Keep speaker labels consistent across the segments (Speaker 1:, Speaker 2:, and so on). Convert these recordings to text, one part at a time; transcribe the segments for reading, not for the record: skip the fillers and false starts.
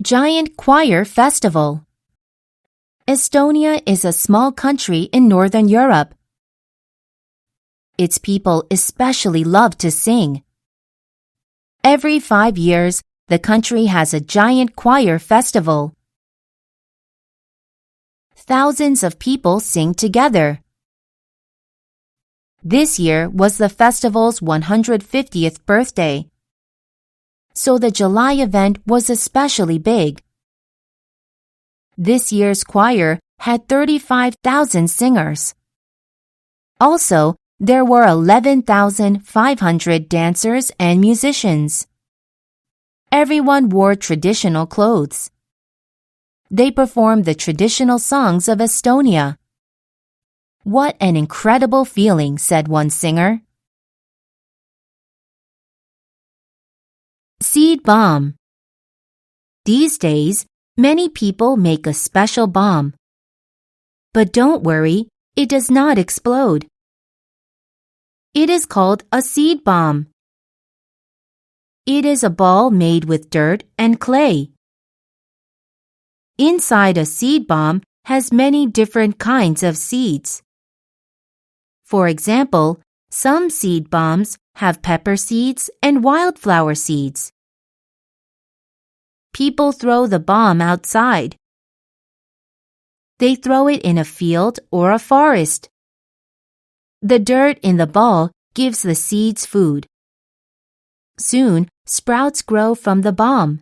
Speaker 1: Giant Choir Festival. Estonia is a small country in Northern Europe. Its people especially love to sing. Every 5 years, the country has a giant choir festival. Thousands of people sing together. This year was the festival's 150th birthday, so the July event was especially big. This year's choir had 35,000 singers. Also, there were 11,500 dancers and musicians. Everyone wore traditional clothes. They performed the traditional songs of Estonia. "What an incredible feeling," said one singer. Seed bomb. These days, many people make a special bomb. But don't worry, it does not explode. It is called a seed bomb. It is a ball made with dirt and clay. Inside a seed bomb has many different kinds of seeds. For example, some seed bombs have pepper seeds and wildflower seeds. People throw the bomb outside. They throw it in a field or a forest. The dirt in the ball gives the seeds food. Soon, sprouts grow from the bomb.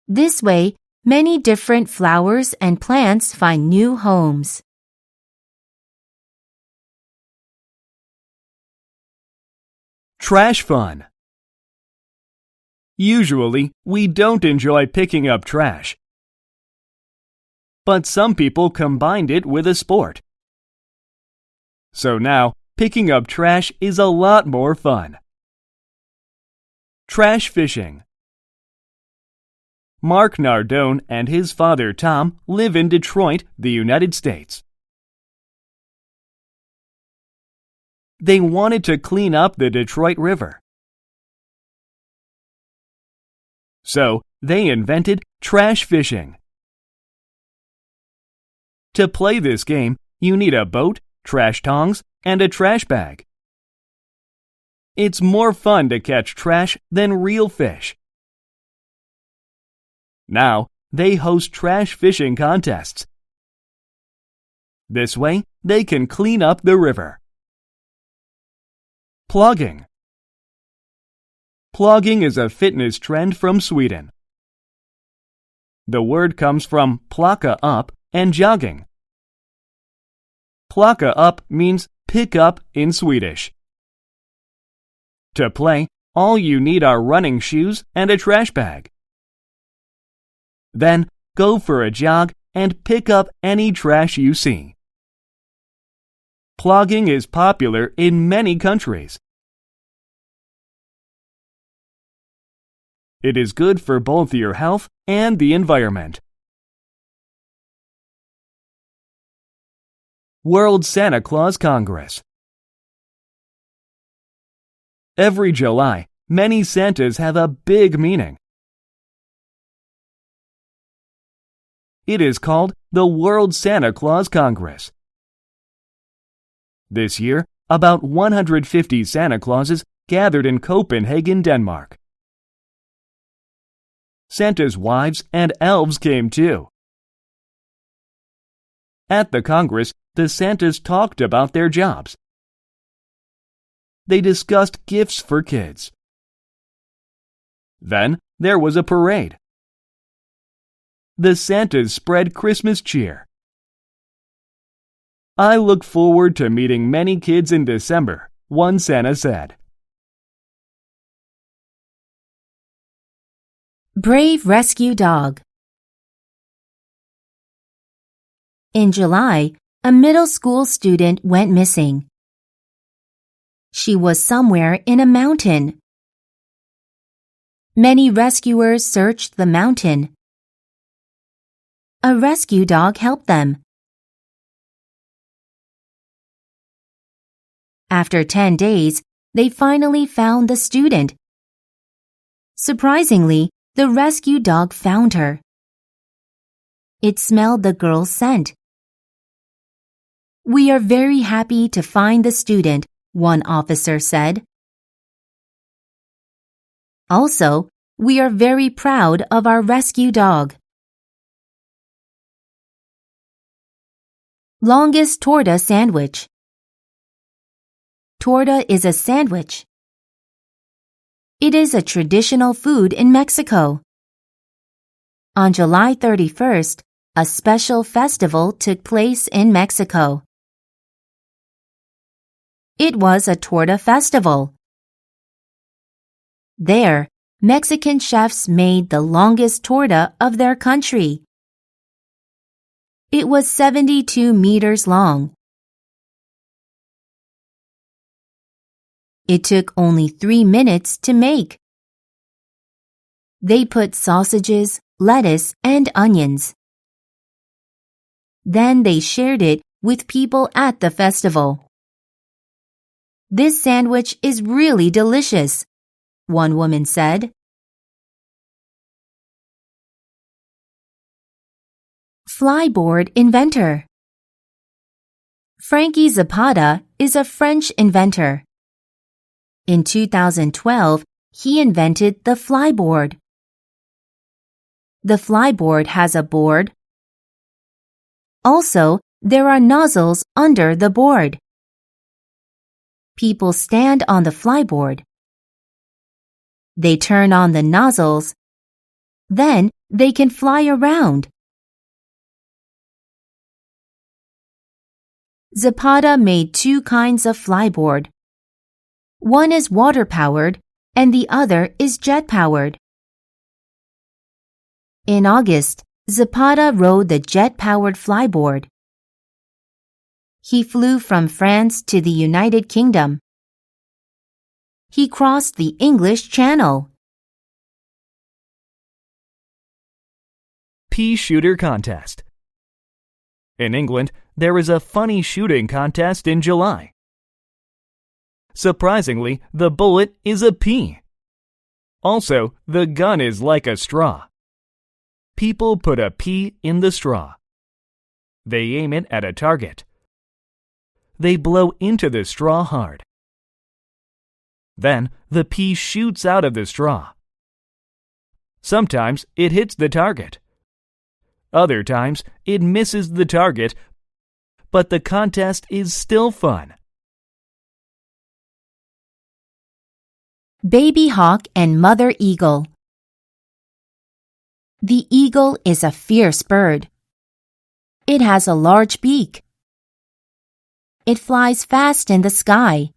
Speaker 1: This way, many different flowers and plants find new homes.
Speaker 2: Trash fun. Usually, we don't enjoy picking up trash. But some people combined it with a sport. So now, picking up trash is a lot more fun. Trash fishing. Mark Nardone and his father Tom live in Detroit, the United States. They wanted to clean up the Detroit River. So, they invented trash fishing. To play this game, you need a boat, trash tongs, and a trash bag. It's more fun to catch trash than real fish. Now, they host trash fishing contests. This way, they can clean up the river. Plogging. Plogging is a fitness trend from Sweden. The word comes from plocka up and jogging. Plocka up means pick up in Swedish. To play, all you need are running shoes and a trash bag. Then, go for a jog and pick up any trash you see. Plogging is popular in many countries. It is good for both your health and the environment. World Santa Claus Congress. Every July, many Santas have a big meeting. It is called the World Santa Claus Congress. This year, about 150 Santa Clauses gathered in Copenhagen, Denmark. Santa's wives and elves came too. At the Congress, the Santas talked about their jobs. They discussed gifts for kids. Then there was a parade. The Santas spread Christmas cheer. "I look forward to meeting many kids in December," one Santa said.
Speaker 1: Brave rescue dog. In July, a middle school student went missing. She was somewhere in a mountain. Many rescuers searched the mountain. A rescue dog helped them. After 10 days, they finally found the student. Surprisingly, the rescue dog found her. It smelled the girl's scent. "We are very happy to find the student," one officer said. "Also, we are very proud of our rescue dog." Longest torta sandwich. Torta is a sandwich. It is a traditional food in Mexico. On July 31st, a special festival took place in Mexico. It was a torta festival. There, Mexican chefs made the longest torta of their country. It was 72 meters long. It took only 3 minutes to make. They put sausages, lettuce, and onions. Then they shared it with people at the festival. "This sandwich is really delicious," one woman said. Flyboard inventor. Frankie Zapata is a French inventor. In 2012, he invented the flyboard. The flyboard has a board. Also, there are nozzles under the board. People stand on the flyboard. They turn on the nozzles. Then they can fly around. Zapata made 2 kinds of flyboard. One is water-powered and the other is jet-powered. In August, Zapata rode the jet-powered flyboard. He flew from France to the United Kingdom. He crossed the English Channel.
Speaker 2: Pea shooter contest. In England, there is a funny shooting contest in July. Surprisingly, the bullet is a pea. Also, the gun is like a straw. People put a pea in the straw. They aim it at a target. They blow into the straw hard. Then, the pea shoots out of the straw. Sometimes it hits the target. Other times, it misses the target, but the contest is still fun.
Speaker 1: Baby hawk and mother eagle. The eagle is a fierce bird. It has a large beak. It flies fast in the sky.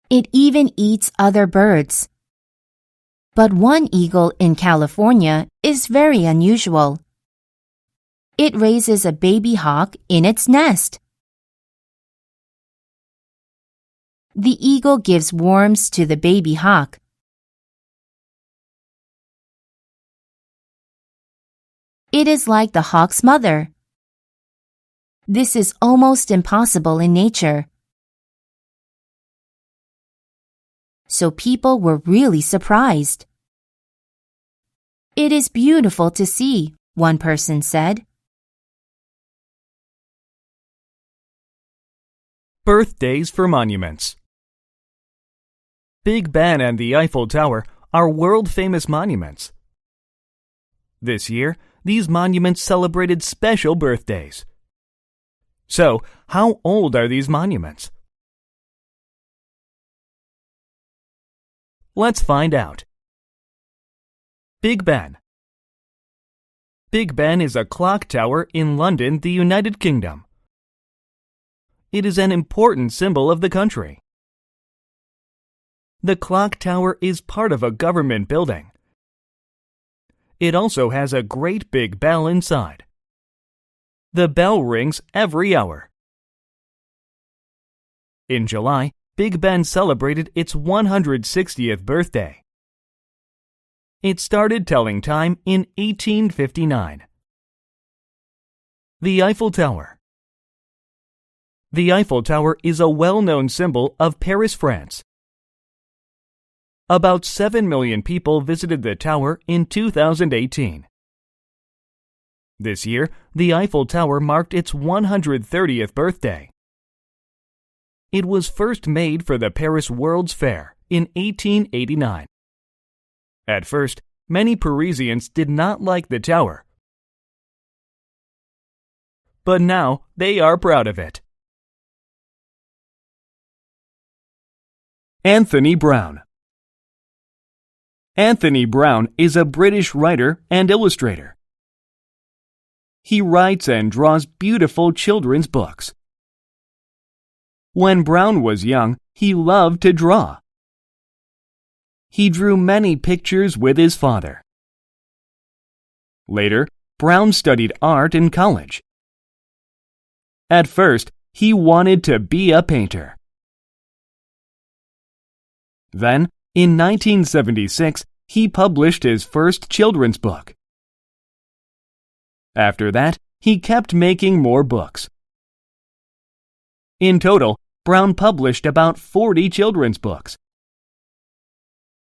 Speaker 1: It even eats other birds. But one eagle in California is very unusual. It raises a baby hawk in its nest. The eagle gives worms to the baby hawk. It is like the hawk's mother. This is almost impossible in nature. So people were really surprised. "It is beautiful to see," one person said.
Speaker 2: Birthdays for monuments. Big Ben and the Eiffel Tower are world-famous monuments. This year, these monuments celebrated special birthdays. So, how old are these monuments? Let's find out. Big Ben. Big Ben is a clock tower in London, the United Kingdom. It is an important symbol of the country. The clock tower is part of a government building. It also has a great big bell inside. The bell rings every hour. In July, Big Ben celebrated its 160th birthday. It started telling time in 1859. The Eiffel Tower. The Eiffel Tower is a well-known symbol of Paris, France. About 7 million people visited the tower in 2018. This year, the Eiffel Tower marked its 130th birthday. It was first made for the Paris World's Fair in 1889. At first, many Parisians did not like the tower, but now they are proud of it. Anthony Browne. Anthony Browne is a British writer and illustrator. He writes and draws beautiful children's books. When Browne was young, he loved to draw. He drew many pictures with his father. Later, Browne studied art in college. At first, he wanted to be a painter. Then, in 1976, he published his first children's book. After that, he kept making more books. In total, Browne published about 40 children's books.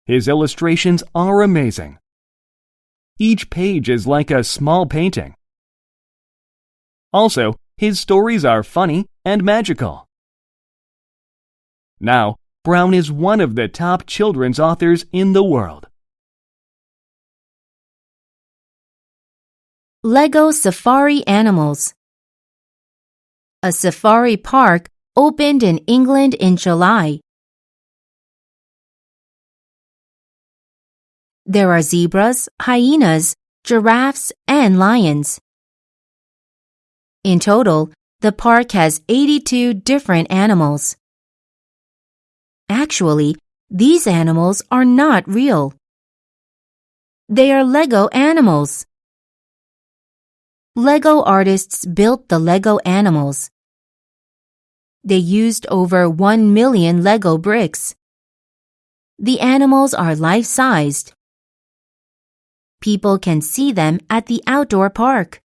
Speaker 2: His illustrations are amazing. Each page is like a small painting. Also, his stories are funny and magical. Now, Browne is one of the top children's authors in the world.
Speaker 1: Lego Safari Animals. A safari park opened in England in July. There are zebras, hyenas, giraffes, and lions. In total, the park has 82 different animals. Actually, these animals are not real. They are Lego animals. Lego artists built the Lego animals. They used over 1 million Lego bricks. The animals are life-sized. People can see them at the outdoor park.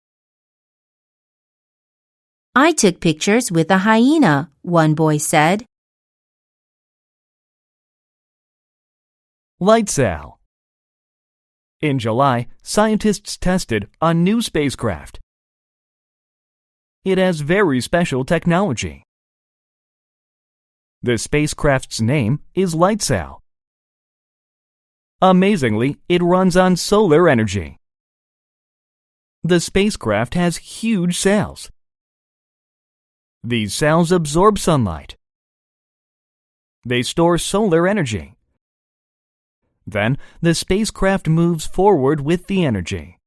Speaker 1: I took pictures with a hyena, one boy said.
Speaker 2: LightSail. In July, scientists tested a new spacecraft. It has very special technology. The spacecraft's name is LightSail. Amazingly, it runs on solar energy. The spacecraft has huge sails. These sails absorb sunlight. They store solar energy. Then, the spacecraft moves forward with the energy.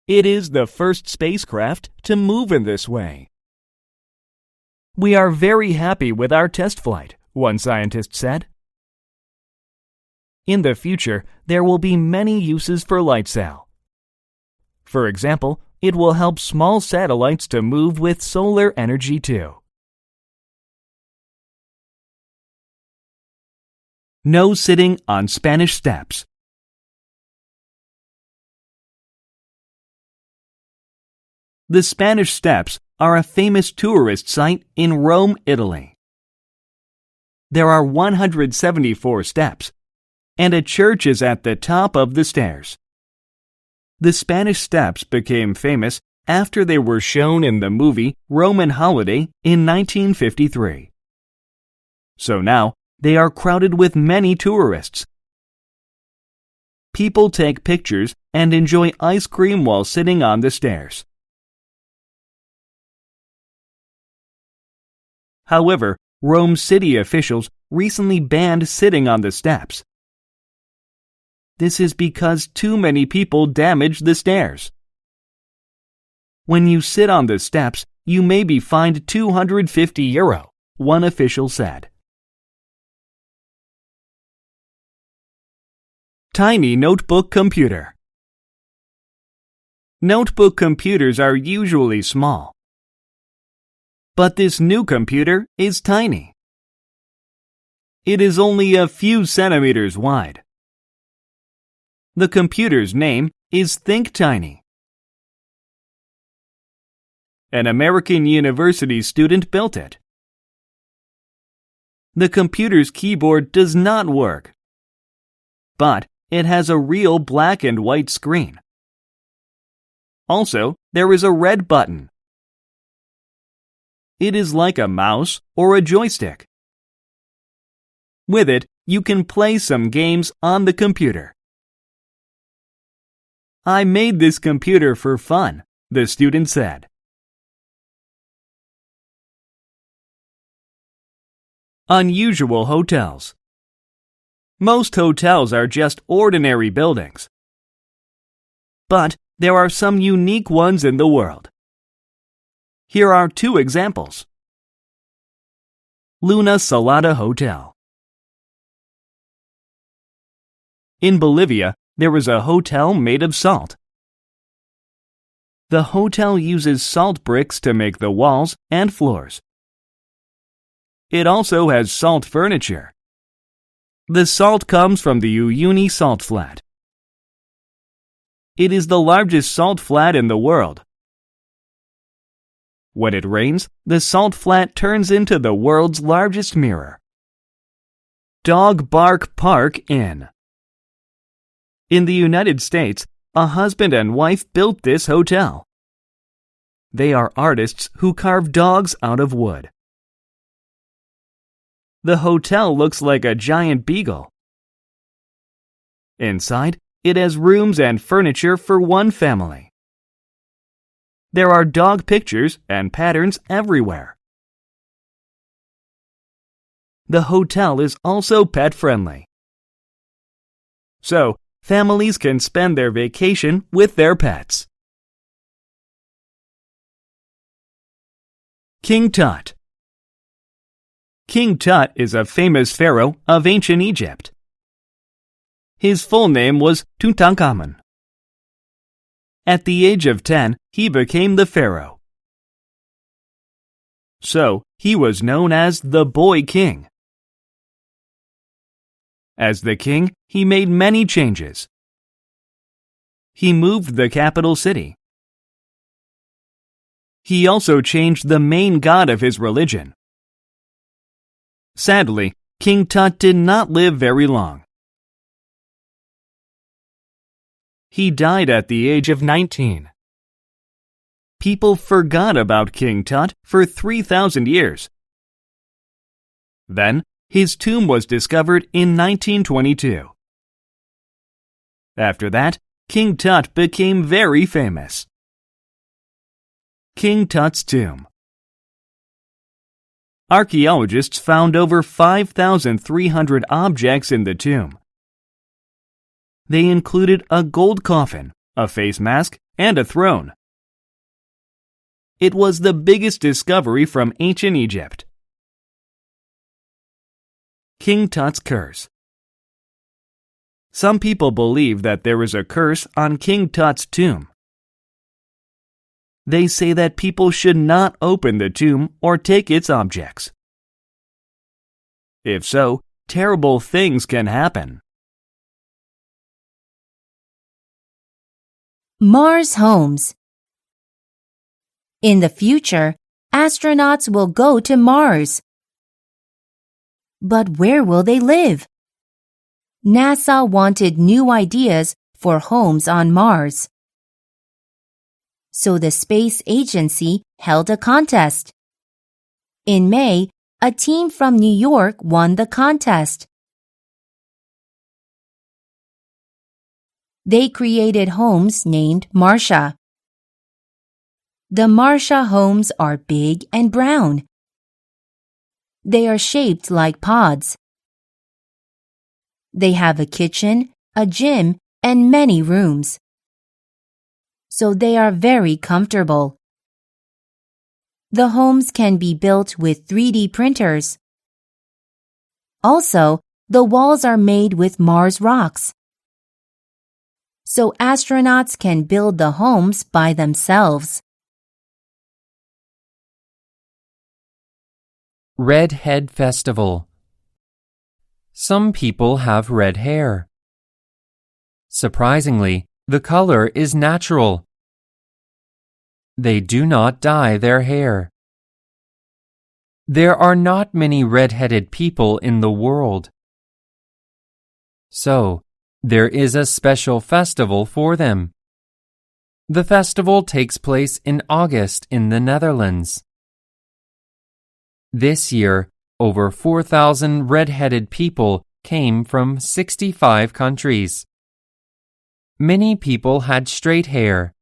Speaker 2: It is the first spacecraft to move in this way. We are very happy with our test flight, one scientist said. In the future, there will be many uses for LightSail. For example, it will help small satellites to move with solar energy too. No sitting on Spanish steps. The Spanish Steps are a famous tourist site in Rome, Italy. There are 174 steps, and a church is at the top of the stairs. The Spanish Steps became famous after they were shown in the movie Roman Holiday in 1953. So now, they are crowded with many tourists. People take pictures and enjoy ice cream while sitting on the stairs. However, Rome city officials recently banned sitting on the steps. This is because too many people damage the stairs. When you sit on the steps, you may be fined €250, one official said. Tiny notebook computer. Notebook computers are usually small. But this new computer is tiny. It is only a few centimeters wide. The computer's name is Think Tiny. An American university student built it. The computer's keyboard does not work, but it has a real black and white screen. Also, there is a red button. It is like a mouse or a joystick. With it, you can play some games on the computer. I made this computer for fun, the student said. Unusual hotels. Most hotels are just ordinary buildings. But there are some unique ones in the world. Here are 2 examples. Luna Salada Hotel. In Bolivia, there is a hotel made of salt. The hotel uses salt bricks to make the walls and floors. It also has salt furniture. The salt comes from the Uyuni salt flat. It is the largest salt flat in the world. When it rains, the salt flat turns into the world's largest mirror. Dog Bark Park Inn. In the United States, a husband and wife built this hotel. They are artists who carve dogs out of wood. The hotel looks like a giant beagle. Inside, it has rooms and furniture for one family. There are dog pictures and patterns everywhere. The hotel is also pet-friendly. So, families can spend their vacation with their pets. King Tut. King Tut is a famous pharaoh of ancient Egypt. His full name was Tutankhamun. At the age of 10, he became the pharaoh. So, he was known as the Boy King. As the king, he made many changes. He moved the capital city. He also changed the main god of his religion. Sadly, King Tut did not live very long. He died at the age of 19. People forgot about King Tut for 3,000 years. Then, his tomb was discovered in 1922. After that, King Tut became very famous. King Tut's tomb. Archaeologists found over 5,300 objects in the tomb. They included a gold coffin, a face mask, and a throne. It was the biggest discovery from ancient Egypt. King Tut's curse. Some people believe that there is a curse on King Tut's tomb. They say that people should not open the tomb or take its objects. If so, terrible things can happen.
Speaker 1: Mars homes. In the future, astronauts will go to Mars. But where will they live? NASA wanted new ideas for homes on Mars. So the space agency held a contest. In May, a team from New York won the contest. They created homes named Marsha. The Marsha homes are big and brown. They are shaped like pods. They have a kitchen, a gym, and many rooms. So they are very comfortable. The homes can be built with 3D printers. Also, the walls are made with Mars rocks. So astronauts can build the homes by themselves.
Speaker 3: Red Head Festival. Some people have red hair. Surprisingly, the color is natural. They do not dye their hair. There are not many red-headed people in the world. So, there is a special festival for them. The festival takes place in August in the Netherlands. This year, over 4,000 red-headed people came from 65 countries. Many people had straight hair.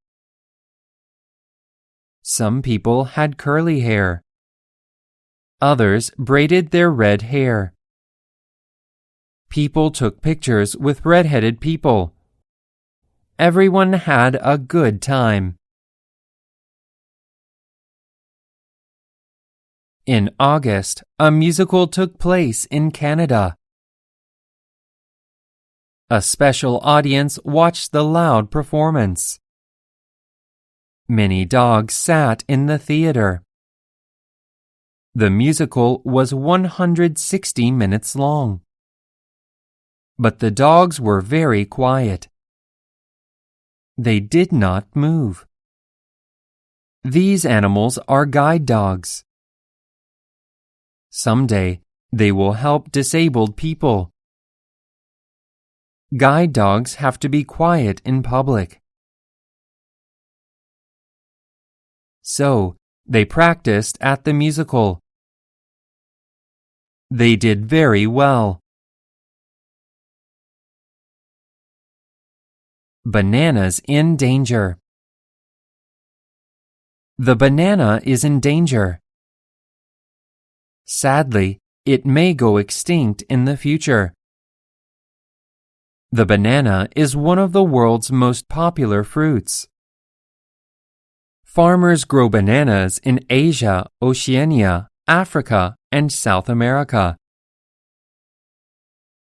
Speaker 3: Some people had curly hair. Others braided their red hair. People took pictures with red-headed people. Everyone had a good time. In August, a musical took place in Canada. A special audience watched the loud performance. Many dogs sat in the theater. The musical was 160 minutes long. But the dogs were very quiet. They did not move. These animals are guide dogs. Someday, they will help disabled people. Guide dogs have to be quiet in public. So, they practiced at the musical. They did very well. Bananas in danger. The banana is in danger. Sadly, it may go extinct in the future. The banana is one of the world's most popular fruits. Farmers grow bananas in Asia, Oceania, Africa, and South America.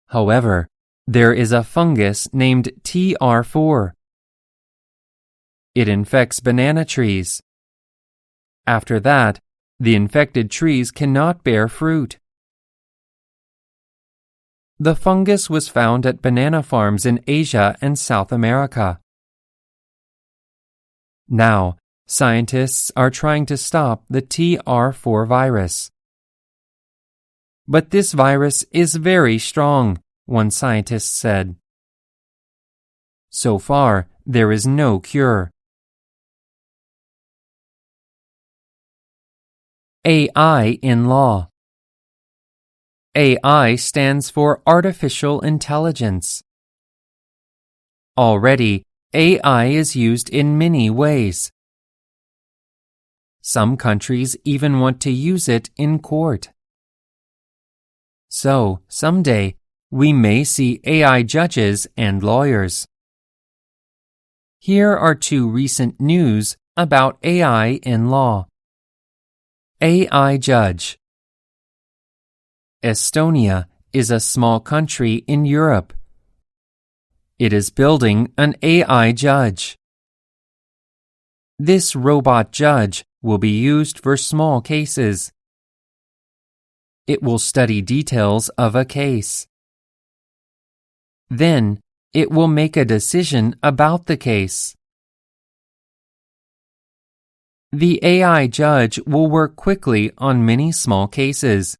Speaker 3: However, there is a fungus named TR4. It infects banana trees. After that, the infected trees cannot bear fruit. The fungus was found at banana farms in Asia and South America. Now, scientists are trying to stop the TR4 virus. But this virus is very strong, one scientist said. So far, there is no cure. AI in law. AI stands for artificial intelligence. Already, AI is used in many ways. Some countries even want to use it in court. So, someday, we may see AI judges and lawyers. Here are two recent news about AI in law. AI judge. Estonia is a small country in Europe. It is building an AI judge. This robot judge will be used for small cases. It will study details of a case. Then, it will make a decision about the case. The AI judge will work quickly on many small cases.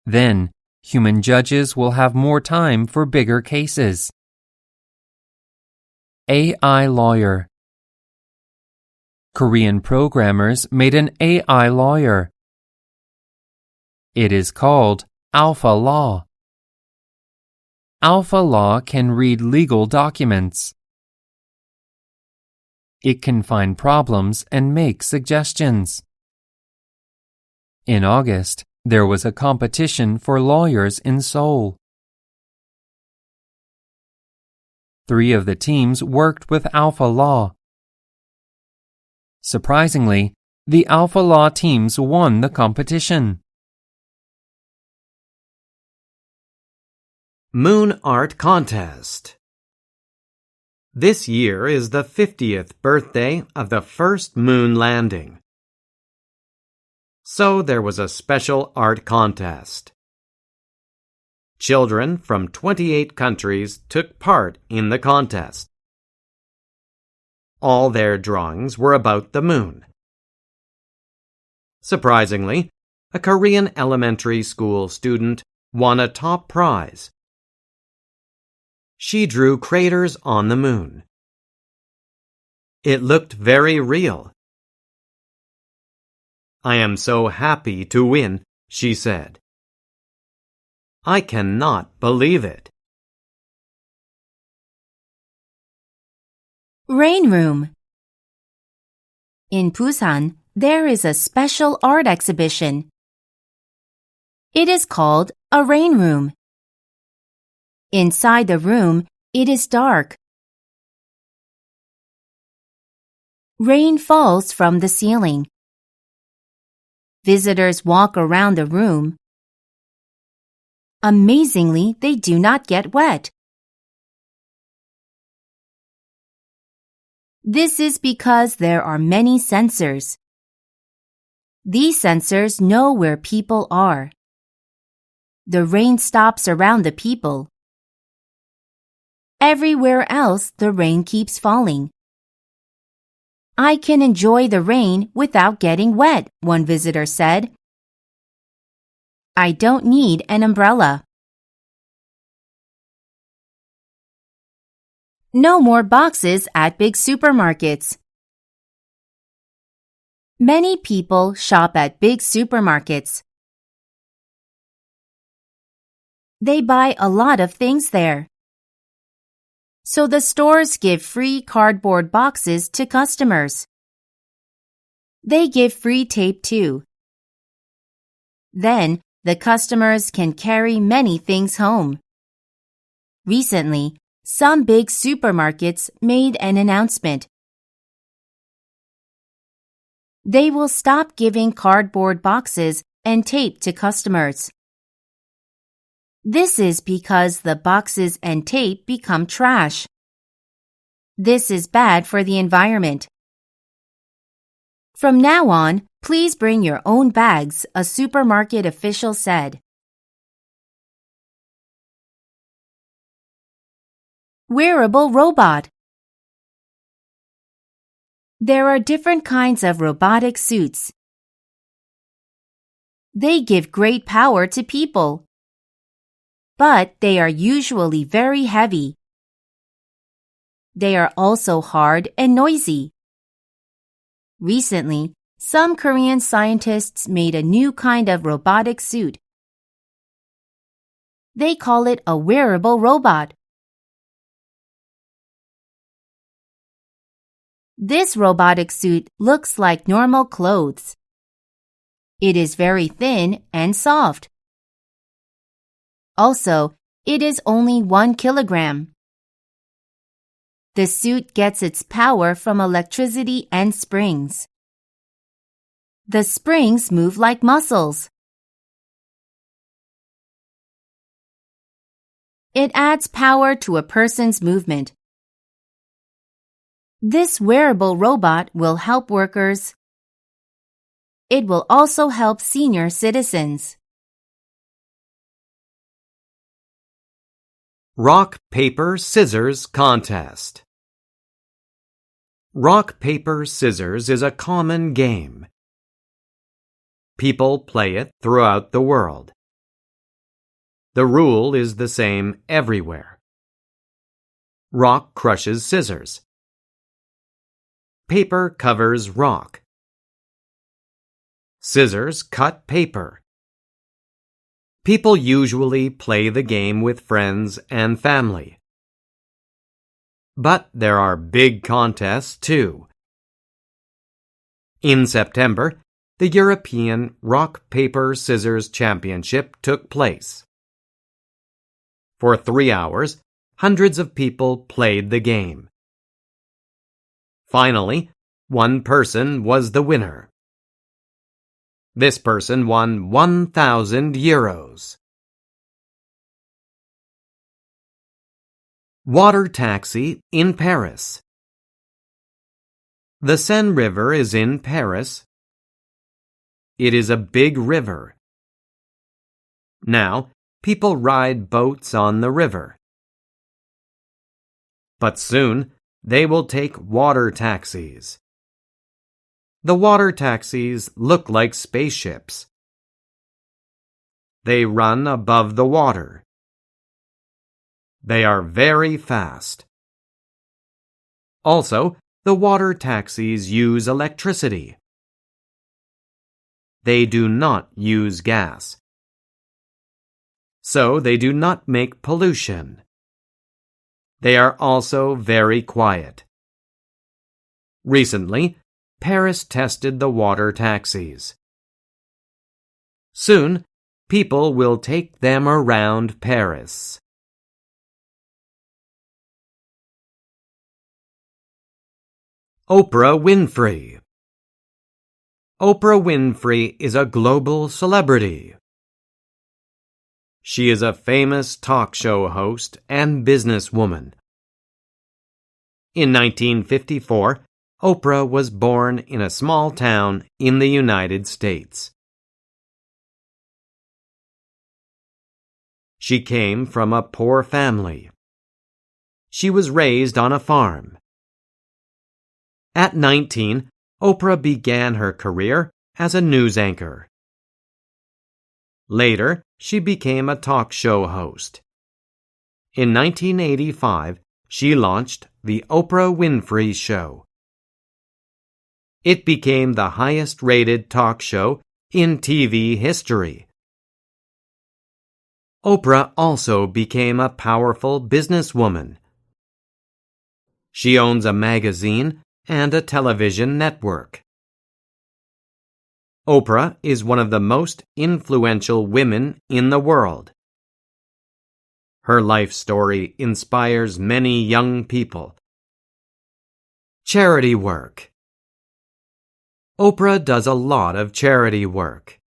Speaker 3: Then, human judges will have more time for bigger cases. AI lawyer. Korean programmers made an AI lawyer. It is called Alpha Law. Alpha Law can read legal documents. It can find problems and make suggestions. In August, there was a competition for lawyers in Seoul. 3 of the teams worked with Alpha Law. Surprisingly, the Alpha Law teams won the competition.
Speaker 4: Moon Art Contest. This year is the 50th birthday of the first moon landing. So there was a special art contest. Children from 28 countries took part in the contest. All their drawings were about the moon. Surprisingly, a Korean elementary school student won a top prize. She drew craters on the moon. It looked very real. "I am so happy to win," she said. "I cannot believe it."
Speaker 1: Rain room. In Busan, there is a special art exhibition. It is called a rain room. Inside the room, it is dark. Rain falls from the ceiling. Visitors walk around the room. Amazingly, they do not get wet. This is because there are many sensors. These sensors know where people are. The rain stops around the people. Everywhere else, the rain keeps falling. "I can enjoy the rain without getting wet," one visitor said. "I don't need an umbrella." No more boxes at big supermarkets. Many people shop at big supermarkets. They buy a lot of things there. So the stores give free cardboard boxes to customers. They give free tape too. Then the customers can carry many things home. Recently, some big supermarkets made an announcement. They will stop giving cardboard boxes and tape to customers. This is because the boxes and tape become trash. This is bad for the environment. From now on, please bring your own bags, a supermarket official said. Wearable robot. There are different kinds of robotic suits. They give great power to people, but they are usually very heavy. They are also hard and noisy. Recently, some Korean scientists made a new kind of robotic suit. They call it a wearable robot. This robotic suit looks like normal clothes. It is very thin and soft. Also, it is only 1 kilogram. The suit gets its power from electricity and springs. The springs move like muscles. It adds power to a person's movement. This wearable robot will help workers. It will also help senior citizens.
Speaker 4: Rock, paper, scissors contest. Rock, paper, scissors is a common game. People play it throughout the world. The rule is the same everywhere. Rock crushes scissors. Paper covers rock. Scissors cut paper. People usually play the game with friends and family. But there are big contests too. In September, the European Rock, Paper, Scissors Championship took place. For 3 hours, hundreds of people played the game. Finally, one person was the winner. This person won 1,000 euros. Water taxi in Paris. The Seine River is in Paris. It is a big river. Now, people ride boats on the river. But soon, they will take water taxis. The water taxis look like spaceships. They run above the water. They are very fast. Also, the water taxis use electricity. They do not use gas. So they do not make pollution. They are also very quiet. Recently, Paris tested the water taxis. Soon, people will take them around Paris. Oprah Winfrey. Oprah Winfrey is a global celebrity. She is a famous talk show host and businesswoman. In 1954, Oprah was born in a small town in the United States. She came from a poor family. She was raised on a farm. At 19, Oprah began her career as a news anchor. Later, she became a talk show host. In 1985, she launched The Oprah Winfrey Show. It became the highest-rated talk show in TV history. Oprah also became a powerful businesswoman. She owns a magazine and a television network. Oprah is one of the most influential women in the world. Her life story inspires many young people. Charity work. Oprah does a lot of charity work.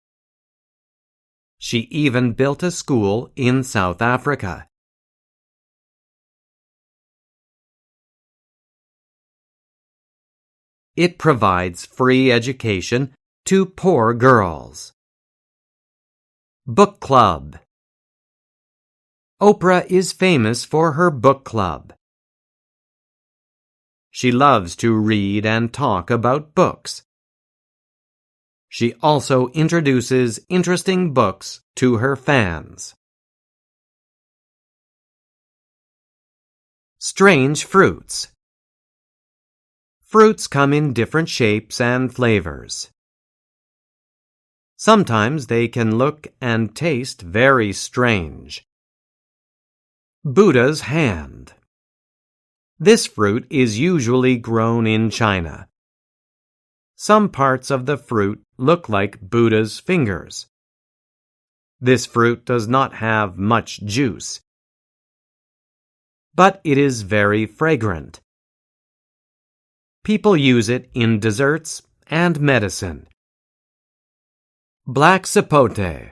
Speaker 4: She even built a school in South Africa. It provides free education to poor girls. Book club. Oprah is famous for her book club. She loves to read and talk about books. She also introduces interesting books to her fans. Strange fruits. Fruits come in different shapes and flavors. Sometimes they can look and taste very strange. Buddha's hand. This fruit is usually grown in China. Some parts of the fruit look like Buddha's fingers. This fruit does not have much juice, but it is very fragrant. People use it in desserts and medicine. Black sapote.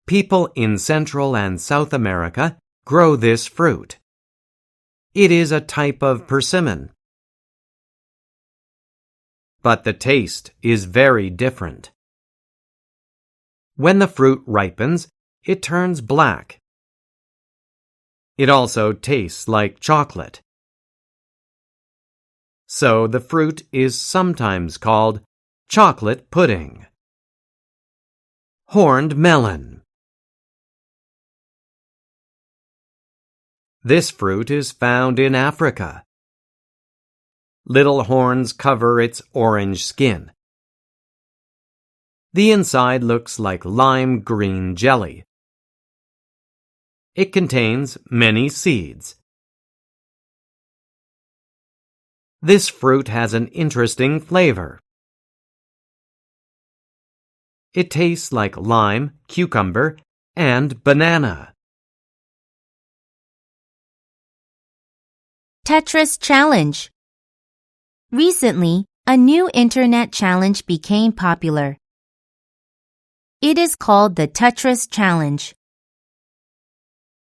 Speaker 4: People in Central and South America grow this fruit. It is a type of persimmon. But the taste is very different. When the fruit ripens, it turns black. It also tastes like chocolate. So the fruit is sometimes called chocolate pudding. Horned melon. This fruit is found in Africa. Little horns cover its orange skin. The inside looks like lime green jelly. It contains many seeds. This fruit has an interesting flavor. It tastes like lime, cucumber, and banana.
Speaker 1: Tetris Challenge. Recently, a new internet challenge became popular. It is called the Tetris Challenge.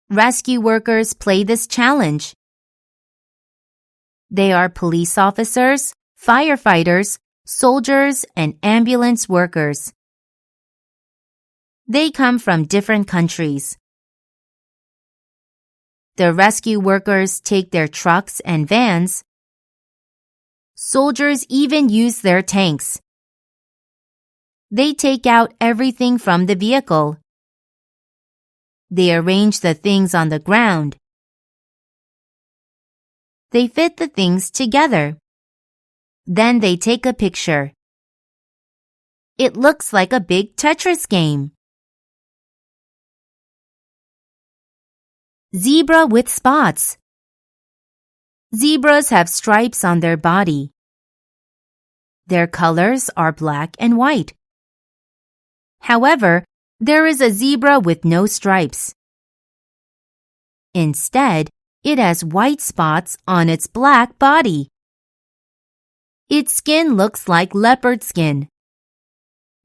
Speaker 1: Rescue workers play this challenge. They are police officers, firefighters, soldiers, and ambulance workers. They come from different countries. The rescue workers take their trucks and vans, Soldiers even use their tanks. They take out everything from the vehicle. They arrange the things on the ground. They fit the things together. Then they take a picture. It looks like a big Tetris game. Zebra with spots. Zebras have stripes on their body. Their colors are black and white. However, there is a zebra with no stripes. Instead, it has white spots on its black body. Its skin looks like leopard skin.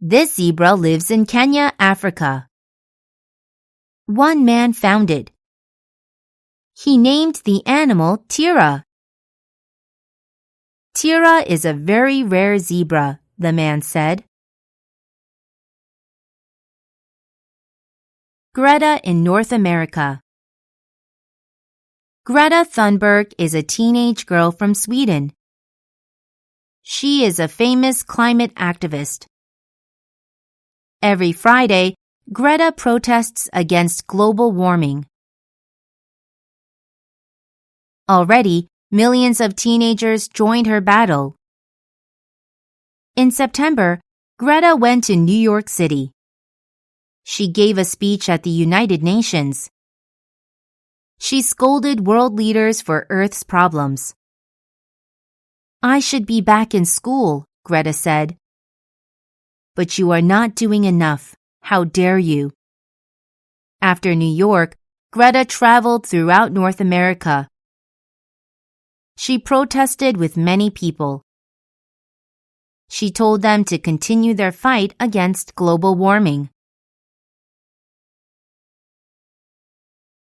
Speaker 1: This zebra lives in Kenya, Africa. One man found it. He named the animal Tira. Tira is a very rare zebra, the man said. Greta in North America. Greta Thunberg is a teenage girl from Sweden. She is a famous climate activist. Every Friday, Greta protests against global warming. Already, millions of teenagers joined her battle. In September, Greta went to New York City. She gave a speech at the United Nations. She scolded world leaders for Earth's problems. "I should be back in school," Greta said. "But you are not doing enough. How dare you?" After New York, Greta traveled throughout North America. She protested with many people. She told them to continue their fight against global warming.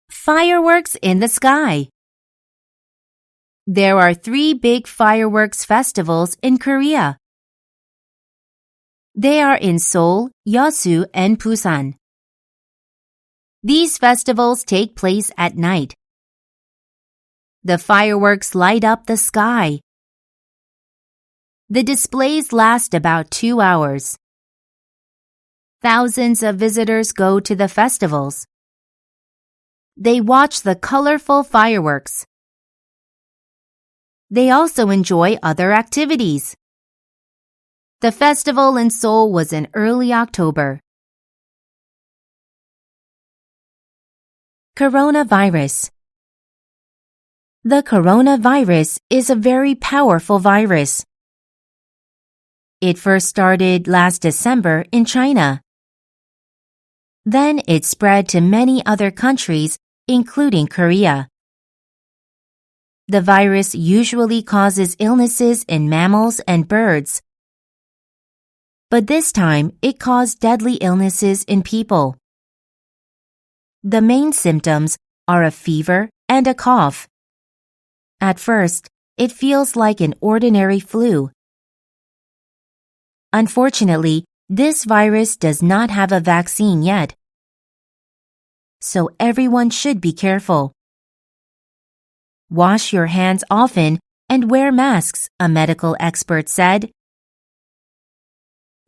Speaker 1: Fireworks in the sky. There are 3 big fireworks festivals in Korea. They are in Seoul, Yeosu, and Busan. These festivals take place at night. The fireworks light up the sky. The displays last about 2 hours. Thousands of visitors go to the festivals. They watch the colorful fireworks. They also enjoy other activities. The festival in Seoul was in early October. Coronavirus. The coronavirus is a very powerful virus. It first started last December in China. Then it spread to many other countries, including Korea. The virus usually causes illnesses in mammals and birds. But this time, it caused deadly illnesses in people. The main symptoms are a fever and a cough. At first, it feels like an ordinary flu. Unfortunately, this virus does not have a vaccine yet. So everyone should be careful. Wash your hands often and wear masks, a medical expert said.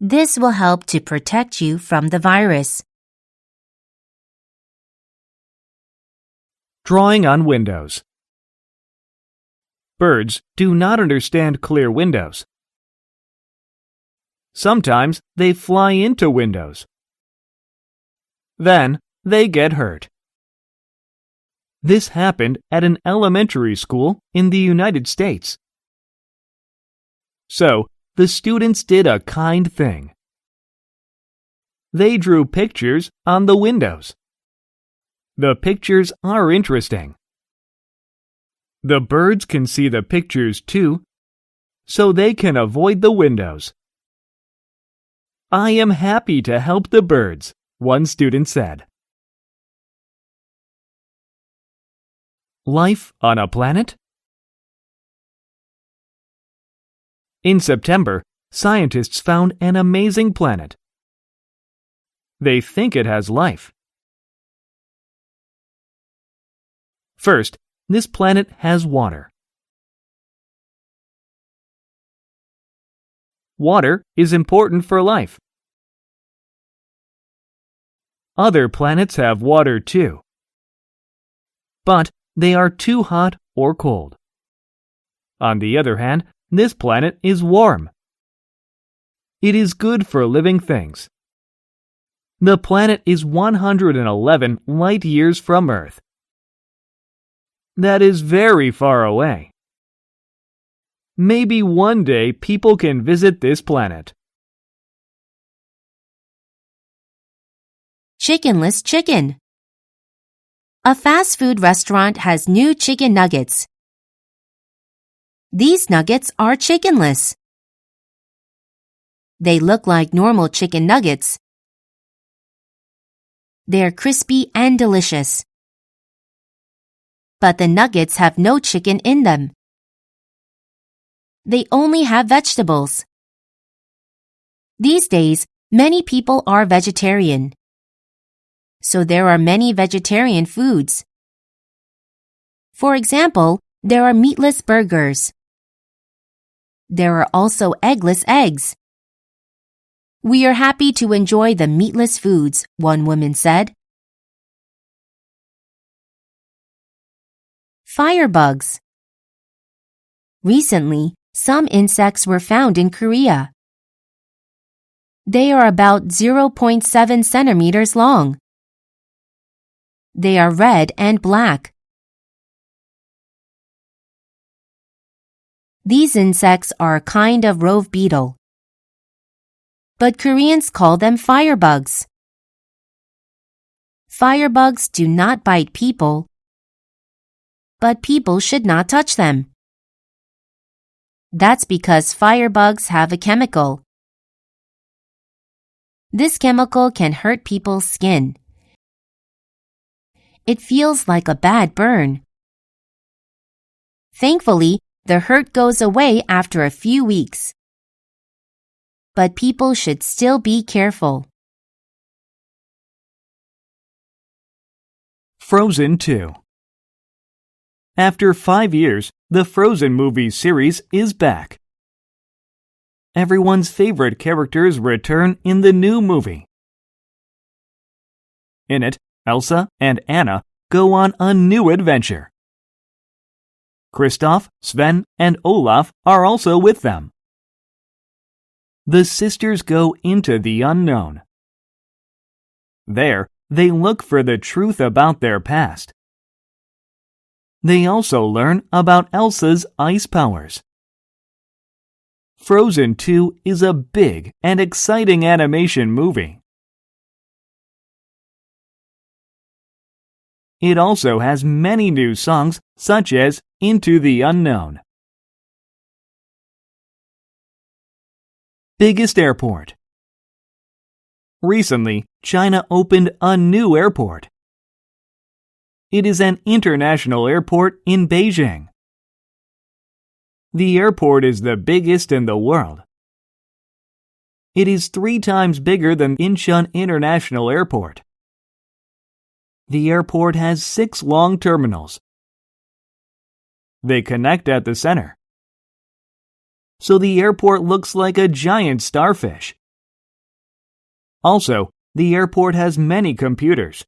Speaker 1: This will help to protect you from the virus.
Speaker 2: Drawing on windows. Birds do not understand clear windows. Sometimes they fly into windows. Then they get hurt. This happened at an elementary school in the United States. So, the students did a kind thing. They drew pictures on the windows. The pictures are interesting. The birds can see the pictures too, so they can avoid the windows. "I am happy to help the birds," one student said. Life on a planet? In September, scientists found an amazing planet. They think it has life. First, this planet has water. Water is important for life. Other planets have water too, but they are too hot or cold. On the other hand, this planet is warm. It is good for living things. The planet is 111 light years from Earth. That is very far away. Maybe one day people can visit this planet.
Speaker 1: Chickenless chicken. A fast food restaurant has new chicken nuggets. These nuggets are chickenless. They look like normal chicken nuggets. They're crispy and delicious. But the nuggets have no chicken in them. They only have vegetables. These days, many people are vegetarian. So there are many vegetarian foods. For example, there are meatless burgers. There are also eggless eggs. We are happy to enjoy the meatless foods, one woman said. Firebugs. Recently, some insects were found in Korea. They are about 0.7 centimeters long. They are red and black. These insects are a kind of rove beetle, but Koreans call them firebugs. Firebugs do not bite people, but people should not touch them. That's because firebugs have a chemical. This chemical can hurt people's skin. It feels like a bad burn. Thankfully, the hurt goes away after a few weeks. But people should still be careful.
Speaker 2: Frozen 2. After 5 years, the Frozen movie series is back. Everyone's favorite characters return in the new movie. In it, Elsa and Anna go on a new adventure. Kristoff, Sven, and Olaf are also with them. The sisters go into the unknown. There, they look for the truth about their past. They also learn about Elsa's ice powers. Frozen 2 is a big and exciting animation movie. It also has many new songs such as Into the Unknown. Biggest airport. Recently, China opened a new airport. It is an international airport in Beijing. The airport is the biggest in the world. It is 3 times bigger than Incheon International Airport. The airport has 6 long terminals. They connect at the center. So the airport looks like a giant starfish. Also, the airport has many computers.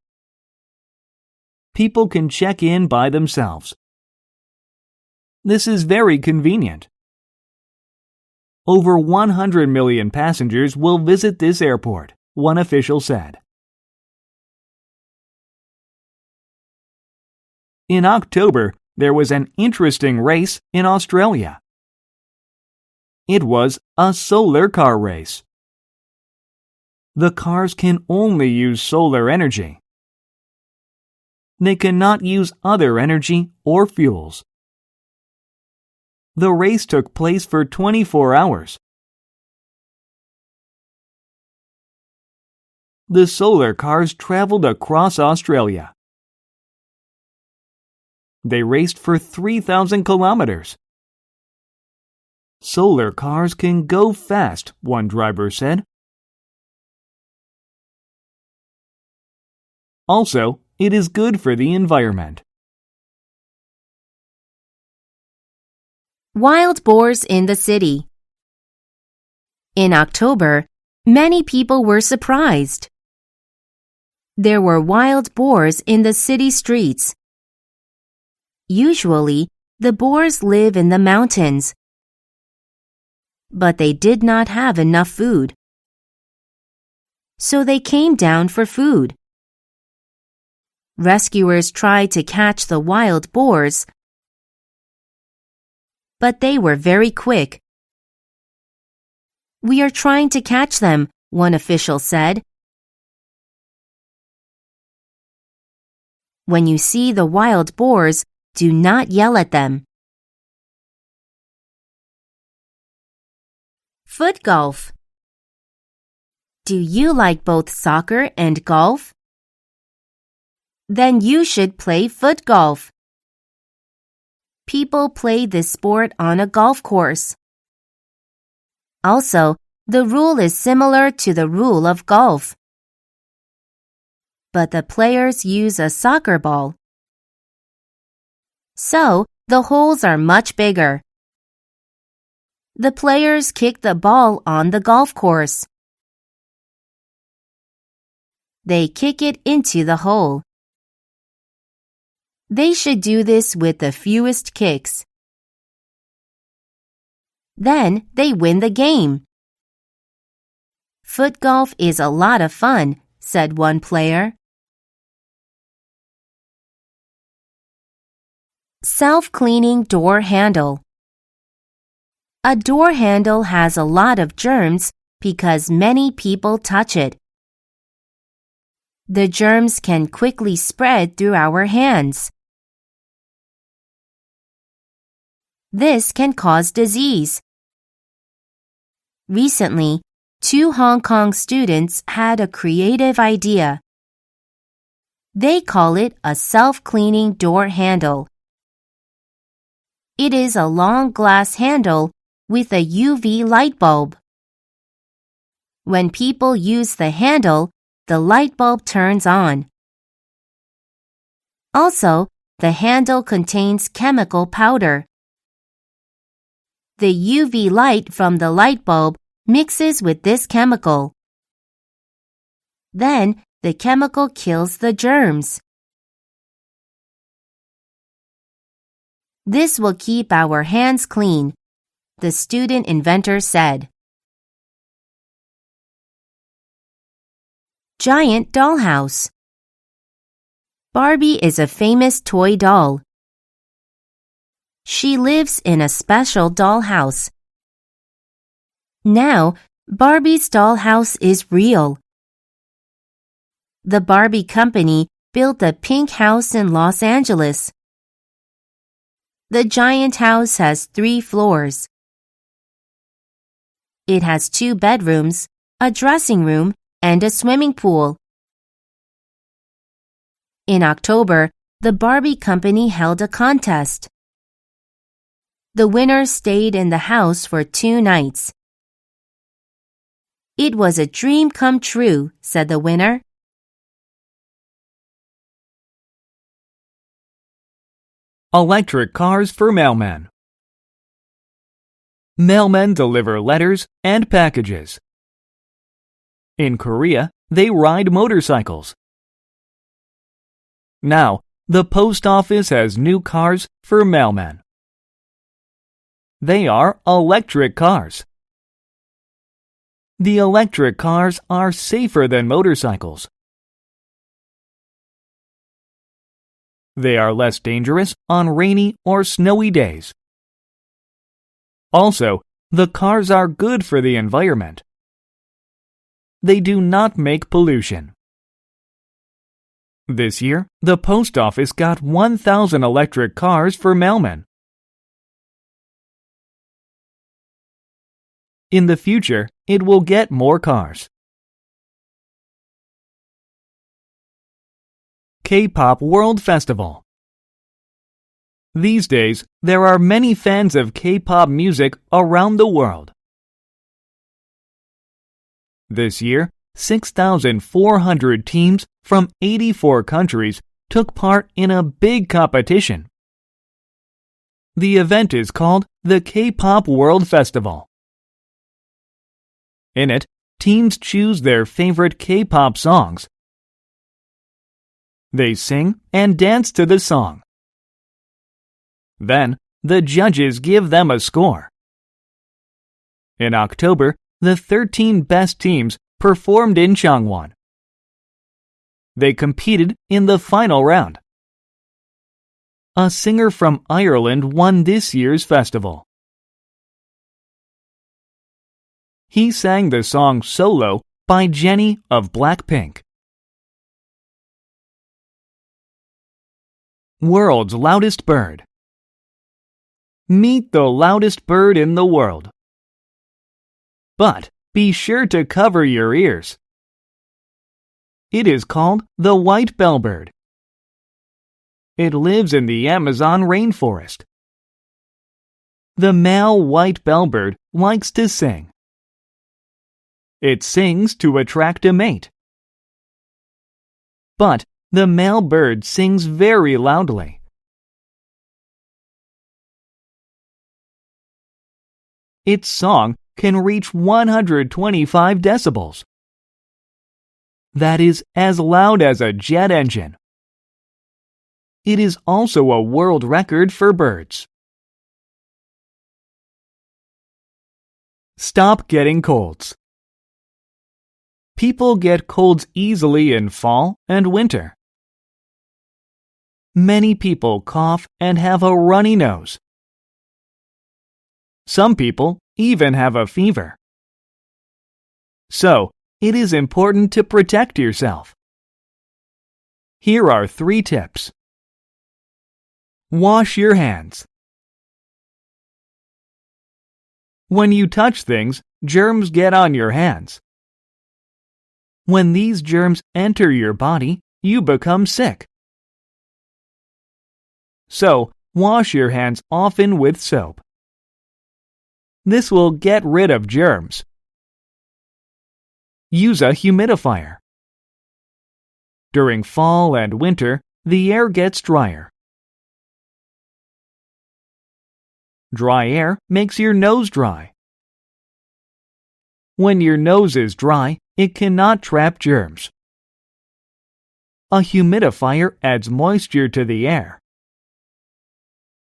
Speaker 2: People can check in by themselves. This is very convenient. Over 100 million passengers will visit this airport, one official said. In October, there was an interesting race in Australia. It was a solar car race. The cars can only use solar energy. They cannot use other energy or fuels. The race took place for 24 hours. The solar cars traveled across Australia. They raced for 3,000 kilometers. Solar cars can go fast, one driver said. Also, it is good for the environment.
Speaker 1: Wild boars in the city. In October, many people were surprised. There were wild boars in the city streets. Usually, the boars live in the mountains. But they did not have enough food. So they came down for food. Rescuers tried to catch the wild boars, but they were very quick. "We are trying to catch them," one official said. When you see the wild boars, do not yell at them. Foot golf. Do you like both soccer and golf? Then you should play foot golf. People play this sport on a golf course. Also, the rule is similar to the rule of golf. But the players use a soccer ball. So, the holes are much bigger. The players kick the ball on the golf course. They kick it into the hole. They should do this with the fewest kicks. Then they win the game. "Foot golf is a lot of fun," said one player. Self-cleaning door handle. A door handle has a lot of germs because many people touch it. The germs can quickly spread through our hands. This can cause disease. Recently, 2 Hong Kong students had a creative idea. They call it a self-cleaning door handle. It is a long glass handle with a UV light bulb. When people use the handle, the light bulb turns on. Also, the handle contains chemical powder. The UV light from the light bulb mixes with this chemical. Then, the chemical kills the germs. This will keep our hands clean, the student inventor said. Giant dollhouse. Barbie is a famous toy doll. She lives in a special dollhouse. Now, Barbie's dollhouse is real. The Barbie company built a pink house in Los Angeles. The giant house has 3 floors. It has 2 bedrooms, a dressing room, and a swimming pool. In October, the Barbie company held a contest. The winner stayed in the house for 2 nights. "It was a dream come true," said the winner.
Speaker 2: Electric cars for mailmen. Mailmen deliver letters and packages. In Korea, they ride motorcycles. Now, the post office has new cars for mailmen. They are electric cars. The electric cars are safer than motorcycles. They are less dangerous on rainy or snowy days. Also, the cars are good for the environment. They do not make pollution. This year, the post office got 1,000 electric cars for mailmen. In the future, it will get more cars. K-pop World Festival. These days, there are many fans of K-pop music around the world. This year, 6,400 teams from 84 countries took part in a big competition. The event is called the K-pop World Festival. In it, teens choose their favorite K-pop songs. They sing and dance to the song. Then, the judges give them a score. In October, the 13 best teams performed in Changwon. They competed in the final round. A singer from Ireland won this year's festival. He sang the song Solo by Jennie of Blackpink. World's loudest bird. Meet the loudest bird in the world. But be sure to cover your ears. It is called the white bellbird. It lives in the Amazon rainforest. The male white bellbird likes to sing. It sings to attract a mate. But the male bird sings very loudly. Its song can reach 125 decibels. That is as loud as a jet engine. It is also a world record for birds. Stop getting colds. People get colds easily in fall and winter. Many people cough and have a runny nose. Some people even have a fever. So, it is important to protect yourself. Here are 3 tips. Wash your hands. When you touch things, germs get on your hands. When these germs enter your body, you become sick. So, wash your hands often with soap. This will get rid of germs. Use a humidifier. During fall and winter, the air gets drier. Dry air makes your nose dry. When your nose is dry, it cannot trap germs. A humidifier adds moisture to the air.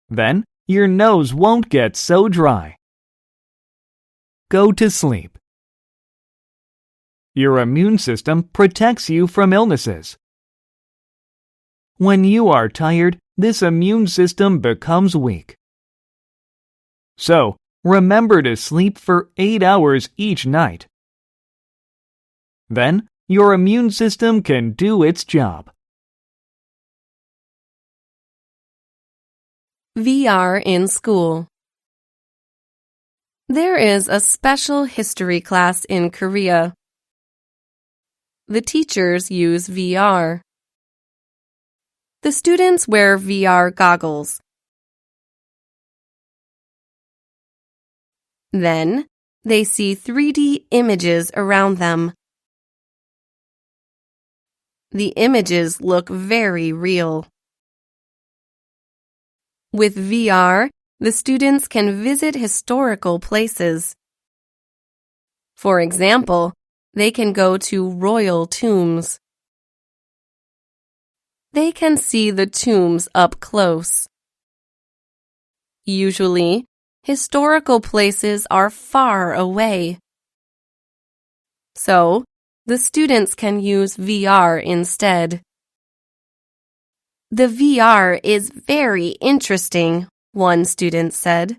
Speaker 2: Then, your nose won't get so dry. Go to sleep. Your immune system protects you from illnesses. When you are tired, this immune system becomes weak. So, remember to sleep for 8 hours each night. Then, your immune system can do its job.
Speaker 5: VR in school. There is a special history class in Korea. The teachers use VR. The students wear VR goggles. Then, they see 3D images around them. The images look very real. With VR, the students can visit historical places. For example, they can go to royal tombs. They can see the tombs up close. Usually, historical places are far away. So, the students can use VR instead. The VR is very interesting, one student said.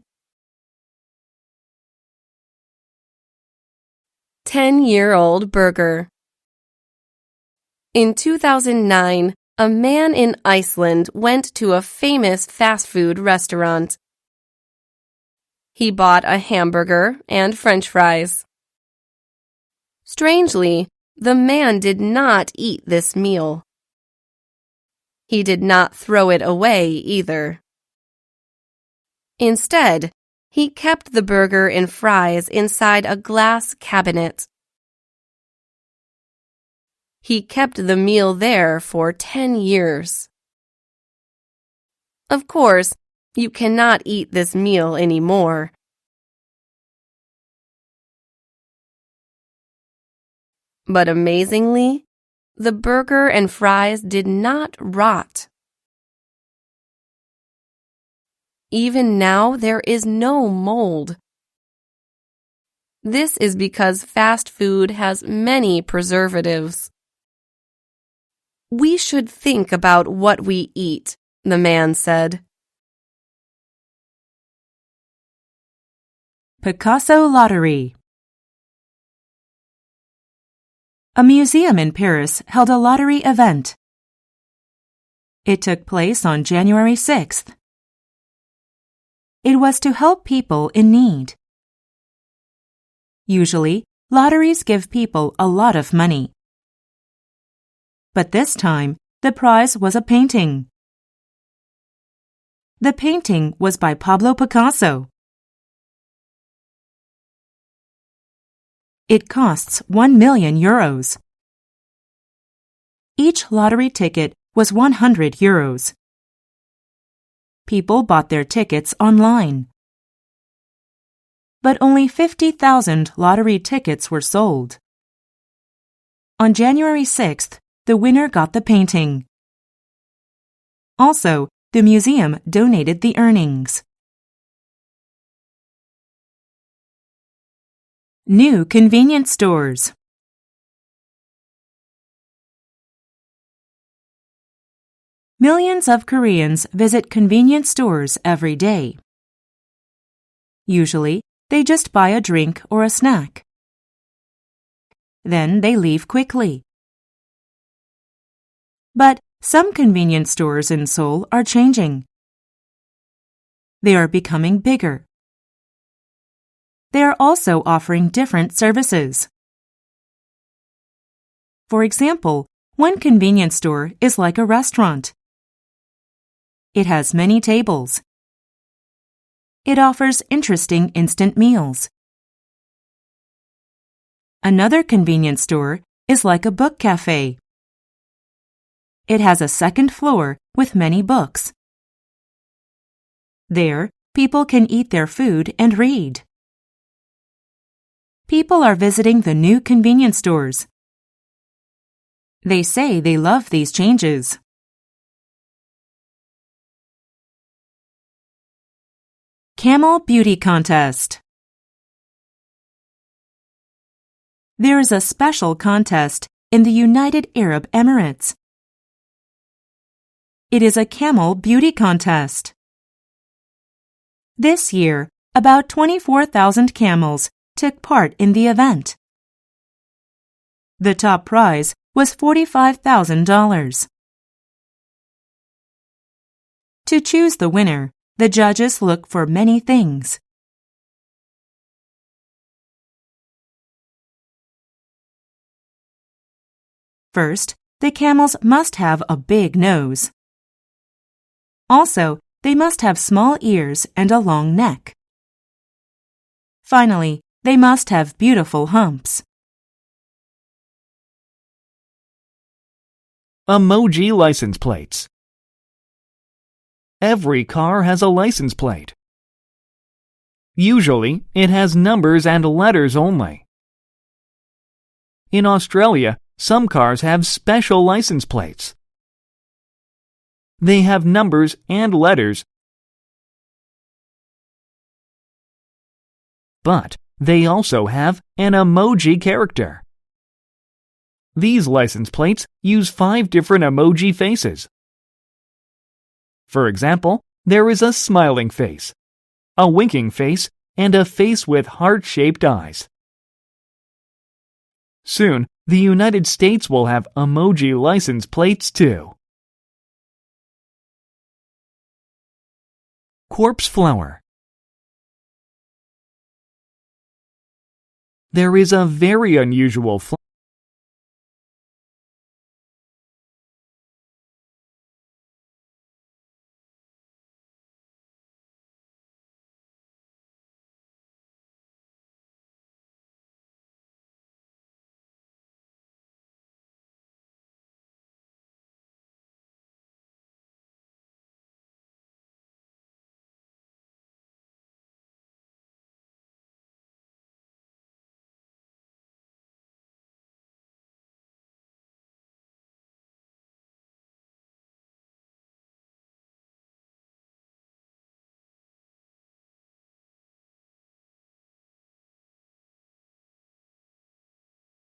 Speaker 5: 10-year-old burger. In 2009, a man in Iceland went to a famous fast food restaurant. He bought a hamburger and French fries. Strangely, the man did not eat this meal. He did not throw it away either. Instead, he kept the burger and fries inside a glass cabinet. He kept the meal there for 10 years. Of course, you cannot eat this meal anymore. But amazingly, the burger and fries did not rot. Even now, there is no mold. This is because fast food has many preservatives. We should think about what we eat, the man said.
Speaker 1: Picasso Lottery. A museum in Paris held a lottery event. It took place on January 6th. It was to help people in need. Usually, lotteries give people a lot of money. But this time, the prize was a painting. The painting was by Pablo Picasso. It costs 1 million euros. Each lottery ticket was 100 euros. People bought their tickets online. But only 50,000 lottery tickets were sold. On January 6th, the winner got the painting. Also, the museum donated the earnings. New convenience stores. Millions of Koreans visit convenience stores every day. Usually, they just buy a drink or a snack. Then they leave quickly. But some convenience stores in Seoul are changing. They are becoming bigger. They are also offering different services. For example, one convenience store is like a restaurant. It has many tables. It offers interesting instant meals. Another convenience store is like a book cafe. It has a second floor with many books. There, people can eat their food and read. People are visiting the new convenience stores. They say they love these changes. Camel Beauty Contest. There is a special contest in the United Arab Emirates. It is a camel beauty contest. This year, about 24,000 camels took part in the event. The top prize was $45,000. To choose the winner, the judges look for many things. First, the camels must have a big nose. Also, they must have small ears and a long neck. Finally, they must have beautiful humps.
Speaker 2: Emoji license plates. Every car has a license plate. Usually, it has numbers and letters only. In Australia, some cars have special license plates. They have numbers and letters, but they also have an emoji character. These license plates use 5 different emoji faces. For example, there is a smiling face, a winking face, and a face with heart-shaped eyes. Soon, the United States will have emoji license plates too. Corpse flower. There is a very unusual flower.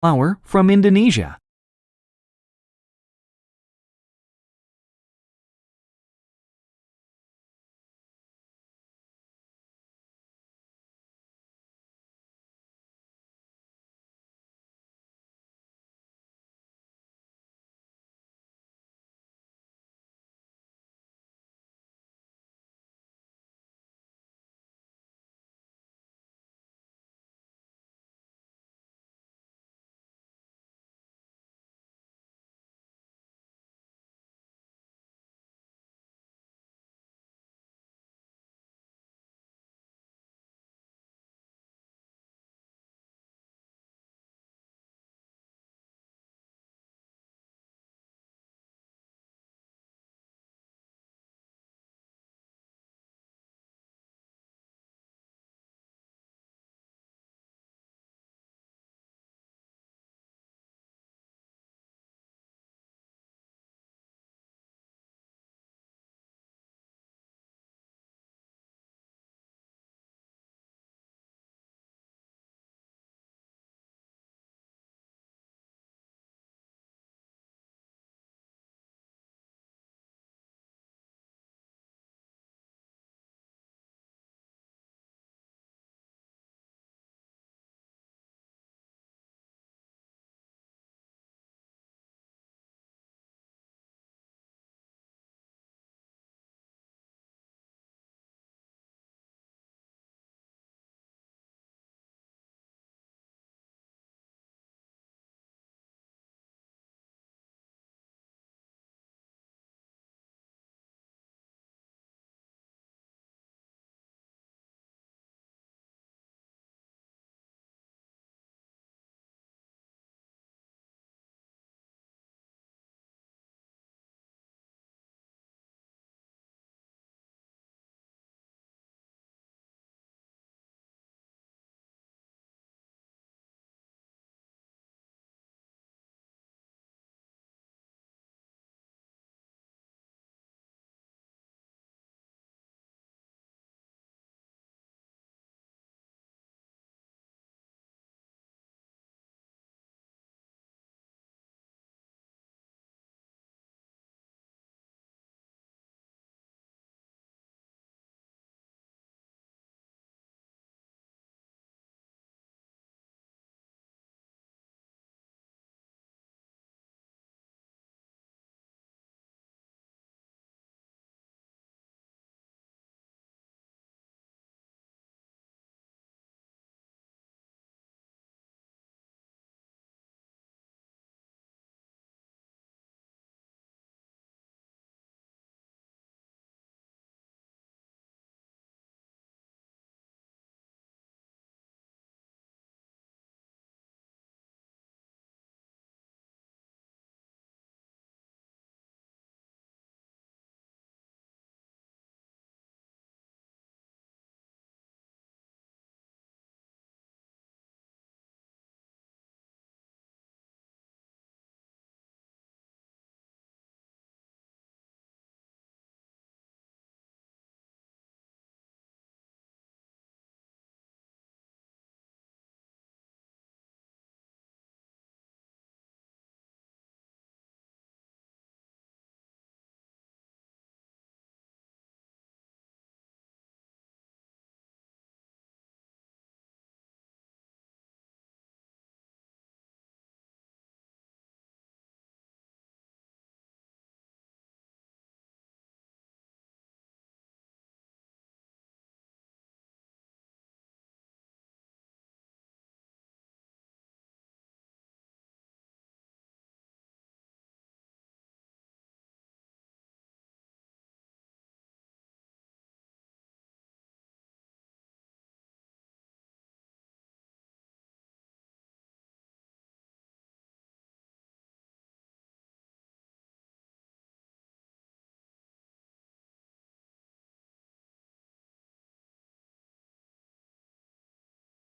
Speaker 2: Flower from Indonesia.